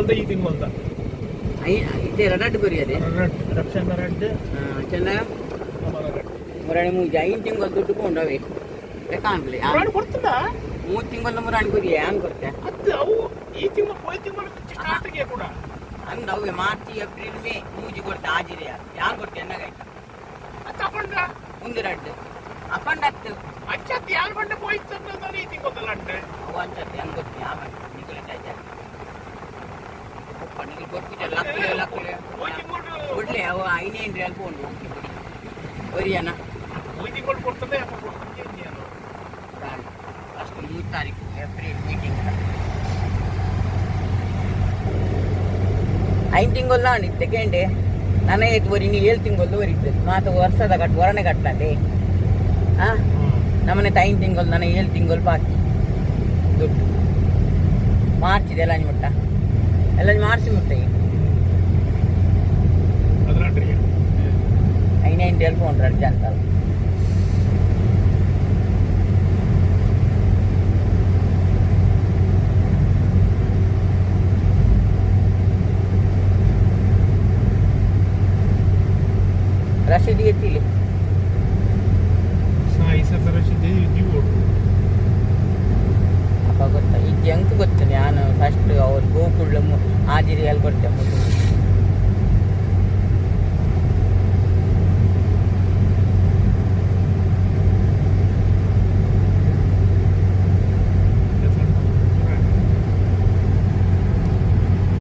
ತಿಂಗಳದ ಈ ತಿಂಗಳದ ಇದೇ ರಡ್ಡು ಕೊರಿಯದೆ ರಕ್ಷಣ ರಡ್ಡು ಚೆನ್ನ ಮುರಾಣಿ ಮೂಜಿ 5 ತಿಂಗಳು ದುಡ್ಡು ಕೊಂಡವೆ ಕಾಣ್ಲಿ ಕೊಡ್ತದ 3 ತಿಂಗಳು ಮುರಾಣಿ ಕೊರಿಯ ಹಂಗೆ ಕೊಡ್ತೆ ಅದು ಅವು ಈ ತಿಂಗಳು ಹೋಯ್ ತಿಂಗಳು ಸ್ಟಾರ್ಟ್ಗೆ ಕೂಡ ಅಂದ ಅವೆ ಮಾರ್ಚ್ ಏಪ್ರಿಲ್ ಮೇ ಮೂಜಿ ಕೊಡ್ತೆ ಹಾಜಿರಿಯ ಯಾರು ಕೊಡ್ತೆ ಎನ್ನಾಗಾಯ್ತು ಅದು ಅಕೊಂಡ ಮುಂದೆ ರಡ್ಡು ಅಕೊಂಡ ಹತ್ತು ಅಚ್ಚತ್ತು ಯಾರು ಬಂಡೆ ಹೋಯ್ತು ಅನ್ನೋದು ಈ ತಿಂಗಳು ಅಡ್ಡೆ ಅವು ಅಂಚತ್ತೆ ಹೆಂಗೆ ಗೊತ್ತಿ ಆಮೇಲೆ ನಿಗುಲ ನಿಗುಲ್ ಕೊಡ್ತಿದ್ದೆ ಲಕ್ಕಲೆ ಕೊಡ್ಲಿ ಅವು 5 ರಿಯಾಲ್ ಕೊಂಡು ಕೊರಿಯನ ಹೋಯ್ ತಿಂಗಳು ಕೊಡ್ತದೆ ಫಸ್ಟ್ 3 ತಾರೀಕು ಏಪ್ರಿಲ್ ಮೀಟಿಂಗ್ 5 ತಿಂಗಳು ಅನಿತ್ತೆ ಕೇಂಡೆ ನನಗೆ ವರಿ ನೀ 7 ತಿಂಗಳು ವರಿದ್ದೆ ಮಾತು ವರ್ಷದ ಹೊರನೆ ಕಟ್ಟದೆ ನಮ್ಮನೆ 5 ತಿಂಗಳು ನನಗೆ 7 ತಿಂಗಳು ಬಾಕಿ ದುಡ್ಡು ಮಾರ್ಚಿದೆ ಎಲ್ಲ ಮುಟ್ಟ ಎಲ್ಲ ಮಾರ್ಚ್ ಮುಟ್ಟ ಈಗ 5 ಹೇಳ್ಕೊಂಡು ರಡ್ಜ ಅಂತಲ್ಲ ರಸೀದಿ ಎತ್ತಿಲಿ ಅಪ್ಪ ಗೊತ್ತಾ ಈಗ ಹೆಂಗೆ ಗೊತ್ತು ನಾನು ಫಸ್ಟ್ ಅವ್ರು ಗೋಕುಳ್ಳ ಹಾಜಿರಿ ಅಲ್ಲಿ ಕೊಡ್ತೆ